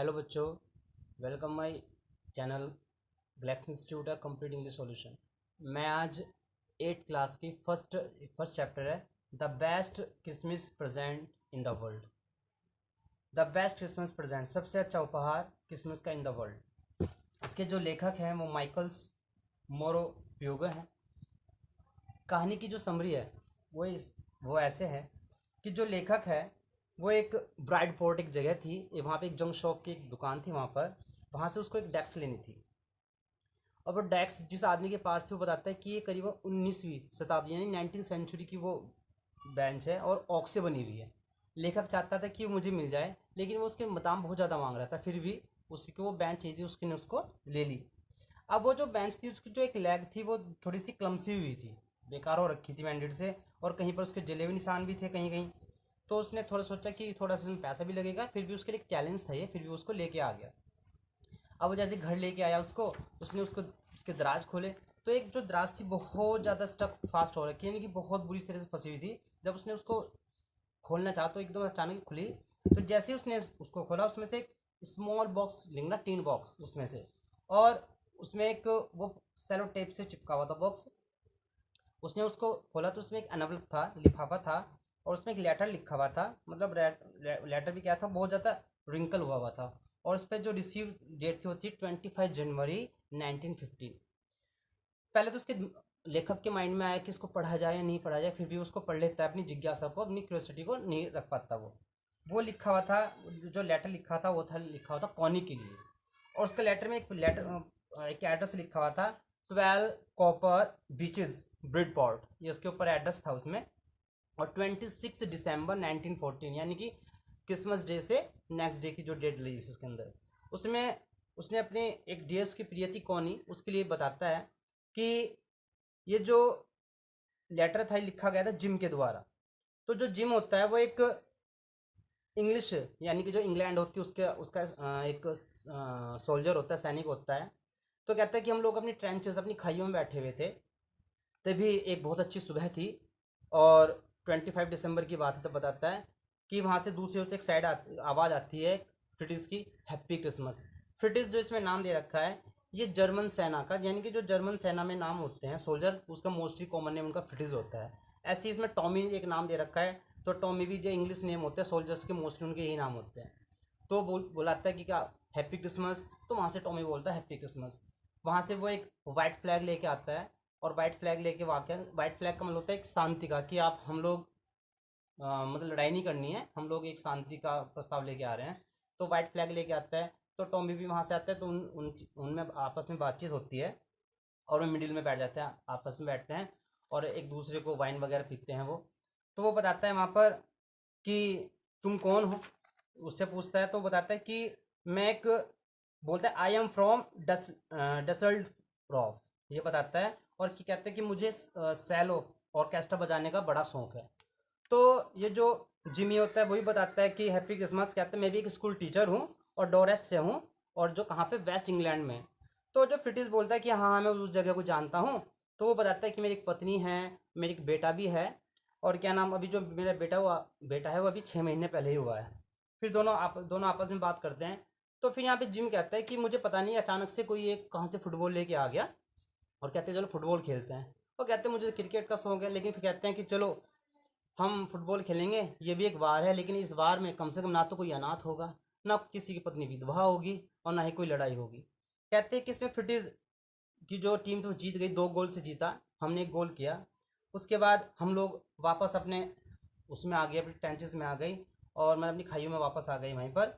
Hello बच्चों, welcome my channel Galaxy institute of complete English solution. मैं आज 8th class की फर्स्ट चैप्टर है the best Christmas present in the world. The best Christmas present, सबसे अच्छा उपहार Christmas का इन द वर्ल्ड। इसके जो लेखक हैं वो माइकल्स मोरोप्यूगो हैं। कहानी की जो समरी है वो ऐसे है कि जो लेखक है वो एक ब्राइडपोर्ट एक जगह थी, वहाँ पे एक जंक शॉप की एक दुकान थी, वहाँ से उसको एक डेस्क लेनी थी। और वो डेस्क जिस आदमी के पास थी वो बताता है कि ये करीबन 19वीं शताब्दी यानी 19th सेंचुरी की वो बेंच है और ऑक से बनी हुई है। लेखक चाहता था कि वो मुझे मिल जाए, लेकिन वो उसके दाम बहुत ज़्यादा मांग रहा था, फिर भी उसकी वो बेंच चाहिए थी, उसने उसको ले ली। अब वो जो बेंच थी उसकी जो एक लेग थी वो थोड़ी सी क्लमसी हुई थी, बेकार हो रखी थी बैंडेड से, और कहीं पर उसके जले हुए निशान भी थे कहीं कहीं। तो उसने थोड़ा सोचा कि थोड़ा सा इसमें पैसा भी लगेगा, फिर भी उसके लिए एक चैलेंज था ये, फिर भी उसको लेके आ गया। अब वो जैसे घर लेके आया उसने उसको उसके दराज खोले, तो एक जो दराज थी बहुत ज़्यादा स्टक फास्ट हो रखी है, यानी कि बहुत बुरी तरह से फंसी हुई थी। जब उसने उसको खोलना चाहा तो एकदम अचानक ही खुली। तो जैसे ही उसने उसको खोला, उसमें से एक स्मॉल बॉक्स निकला, टीन बॉक्स उसमें से, और उसमें एक वो सेलो टेप से चिपका हुआ था बॉक्स। उसने उसको खोला तो उसमें एक एनवलप था, लिफाफा था, और उसमें एक लेटर लिखा हुआ था। मतलब लेटर भी क्या था, बहुत ज़्यादा रिंकल हुआ था। और उस पर जो रिसीव डेट थी वो थी 25 जनवरी 1915। पहले तो उसके लेखक के माइंड में आया कि इसको पढ़ा जाए या नहीं पढ़ा जाए, फिर भी उसको पढ़ लेता है, अपनी जिज्ञासा को, अपनी क्यूरियोसिटी को नहीं रख पाता। वो लिखा हुआ था, जो लेटर लिखा था वो था लिखा हुआ था कॉनी के लिए। और उसके लेटर में एक एड्रेस लिखा हुआ था, 12 कॉपर बीचेस ब्रिडपोर्ट, ये उसके ऊपर एड्रेस था उसमें। और 26 दिसंबर 1914 यानी कि क्रिसमस डे से नेक्स्ट डे की जो डेट रही उसके अंदर, उसमें उसने अपने एक डे उसकी प्रिय थी कॉनी, उसके लिए बताता है कि ये जो लेटर था लिखा गया था जिम के द्वारा। तो जो जिम होता है वो एक इंग्लिश यानी कि जो इंग्लैंड होती है उसके उसका एक सोल्जर होता है, सैनिक होता है। तो कहता है कि हम लोग अपनी ट्रेंचेस अपनी खाइयों में बैठे हुए थे, तभी एक बहुत अच्छी सुबह थी, और 25 दिसंबर की बात है। तो बताता है कि वहाँ से दूसरी ओर से एक साइड आवाज़ आती है फ्रिटिश की, हैप्पी क्रिसमस। फ्रिटिश जो इसमें नाम दे रखा है, ये जर्मन सेना का, यानी कि जो जर्मन सेना में नाम होते हैं सोल्जर, उसका मोस्टली कॉमन नेम उनका फ्रिटिश होता है। ऐसे ही इसमें टॉमी एक नाम दे रखा है, तो टॉमी भी जो इंग्लिश नेम होते हैं सोल्जर्स के, मोस्टली उनके यही नाम होते हैं। तो बुलाता है कि क्या हैप्पी क्रिसमस, तो वहाँ से टॉमी बोलता है हैप्पी क्रिसमस। वहाँ से वो एक वाइट फ्लैग लेके आता है, और वाइट फ्लैग लेके वाइट फ्लैग का मतलब होता है एक शांति का, कि आप हम लोग मतलब लड़ाई नहीं करनी है, हम लोग एक शांति का प्रस्ताव लेके आ रहे हैं। तो वाइट फ्लैग लेके आता है, तो टॉमी भी वहाँ से आता है, तो उनमें आपस में बातचीत होती है, और वो मिडिल में बैठ जाते हैं, आपस में बैठते हैं, और एक दूसरे को वाइन वगैरह पीते हैं वो। तो वो बताता है वहाँ पर कि तुम कौन हो, उससे पूछता है, तो बताता है कि मैं एक, बोलता है आई एम फ्रॉम डसल्ड रॉफ, ये बताता है। और कि कहते हैं कि मुझे सैलो ऑर्केस्ट्रा बजाने का बड़ा शौक है। तो ये जो जिमी होता है वही बताता है कि हैप्पी क्रिसमस, कहते हैं मैं भी एक स्कूल टीचर हूँ और डोरेस्ट से हूँ, और जो कहाँ पे वेस्ट इंग्लैंड में। तो जो फ्रिटिश बोलता है कि हाँ हाँ मैं उस जगह को जानता हूँ। तो वो बताता है कि मेरी एक पत्नी है, मेरी एक बेटा भी है, और क्या नाम, अभी जो मेरा बेटा है वो अभी 6 महीने पहले ही हुआ है। फिर दोनों आपस में बात करते हैं। तो फिर यहाँ पे जिम कहता है कि मुझे पता नहीं अचानक से कोई एक कहाँ से फुटबॉल लेके आ गया, और कहते हैं चलो फुटबॉल खेलते हैं। वो कहते हैं मुझे तो क्रिकेट का शौक है, लेकिन फिर कहते हैं कि चलो हम फुटबॉल खेलेंगे, ये भी एक वार है, लेकिन इस वार में कम से कम ना तो कोई अनाथ होगा, ना किसी की पत्नी विधवा होगी, और ना ही कोई लड़ाई होगी। कहते हैं कि इसमें फिटिज की जो टीम तो जीत गई, 2 गोल से जीता, हमने एक गोल किया। उसके बाद हम लोग वापस अपने उसमें आ गए, अपने टेंचेस में आ गई, और मैं अपनी खाइयों में वापस आ गई वहीं पर।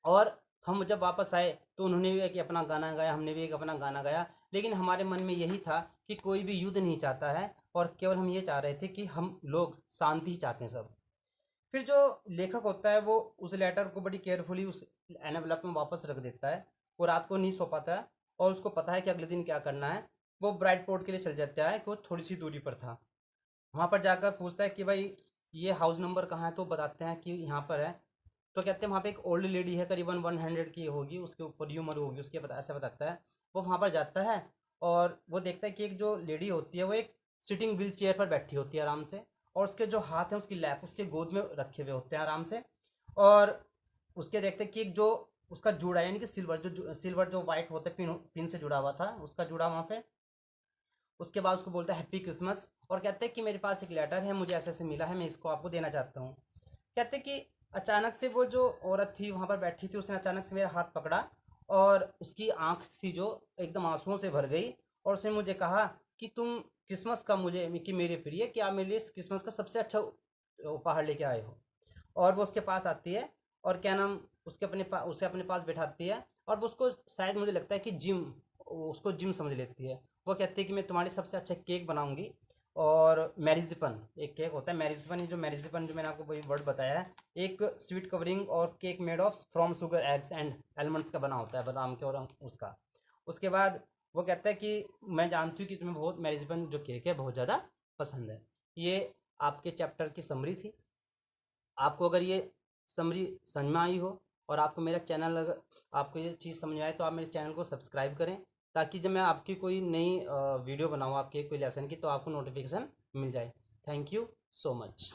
और हम जब वापस आए तो उन्होंने भी एक अपना गाना गाया, हमने भी एक अपना गाना गाया, लेकिन हमारे मन में यही था कि कोई भी युद्ध नहीं चाहता है, और केवल हम ये चाह रहे थे कि हम लोग शांति ही चाहते हैं सब। फिर जो लेखक होता है वो उस लेटर को बड़ी केयरफुली उस एनवेलप में वापस रख देता है। वो रात को नहीं सो पाता है, और उसको पता है कि अगले दिन क्या करना है। वो ब्राइट पोर्ट के लिए चल जाता है, कि वो थोड़ी सी दूरी पर था। वहाँ पर जाकर पूछता है कि भाई ये हाउस नंबर कहाँ है, तो बताते हैं कि यहाँ पर है। तो कहते हैं वहाँ पे एक ओल्ड लेडी है, करीबन 100 की होगी, उसके ऊपर ही उम्र होगी उसके, ऐसा बताता है। वो वहाँ पर जाता है, और वो देखता है कि एक जो लेडी होती है वो एक सिटिंग व्हील चेयर पर बैठी होती है आराम से, और उसके जो हाथ हैं उसकी लैप उसके गोद में रखे हुए होते हैं आराम से। और उसके देखते हैं कि एक जो उसका जूड़ा यानी कि सिल्वर जो वाइट होता है पिन से जुड़ा हुआ था, उसका जूड़ा वहाँ पे। उसके बाद उसको बोलता है हैप्पी क्रिसमस, और कहते हैं कि मेरे पास एक लेटर है, मुझे ऐसे ऐसे मिला है, मैं इसको आपको देना चाहता हूँ। कहते हैं कि अचानक से वो जो औरत थी वहाँ पर बैठी थी, उसने अचानक से मेरा हाथ पकड़ा और उसकी आंख थी जो एकदम आंसुओं से भर गई, और उसने मुझे कहा कि तुम क्रिसमस का मुझे कि मेरे प्रिय, कि आप मेरे लिए क्रिसमस का सबसे अच्छा उपहार लेके आए हो। और वो उसके पास आती है और क्या नाम उसे अपने पास बैठाती है, और वो उसको शायद मुझे लगता है कि उसको जिम समझ लेती है। वो कहती है कि मैं तुम्हारे सबसे अच्छा केक बनाऊंगी, और मैरिजिपन एक केक होता है, मैरिजिपन जो मैंने आपको वही वर्ड बताया है, एक स्वीट कवरिंग और cake made of from sugar eggs and almonds का बना होता है, बादाम के और उसका। उसके बाद वो कहता है कि मैं जानती हूँ कि तुम्हें बहुत मैरिजिपन जो केक है बहुत ज़्यादा पसंद है। ये आपके चैप्टर की समरी थी। आपको अगर ये समरी समझ में आई हो, और आपको मेरा चैनल अगर आपको ये चीज़ समझ में आए, तो आप मेरे चैनल को सब्सक्राइब करें, ताकि जब मैं आपकी कोई नई वीडियो बनाऊँ आपके कोई लेसन की, तो आपको नोटिफिकेशन मिल जाए। Thank you so much.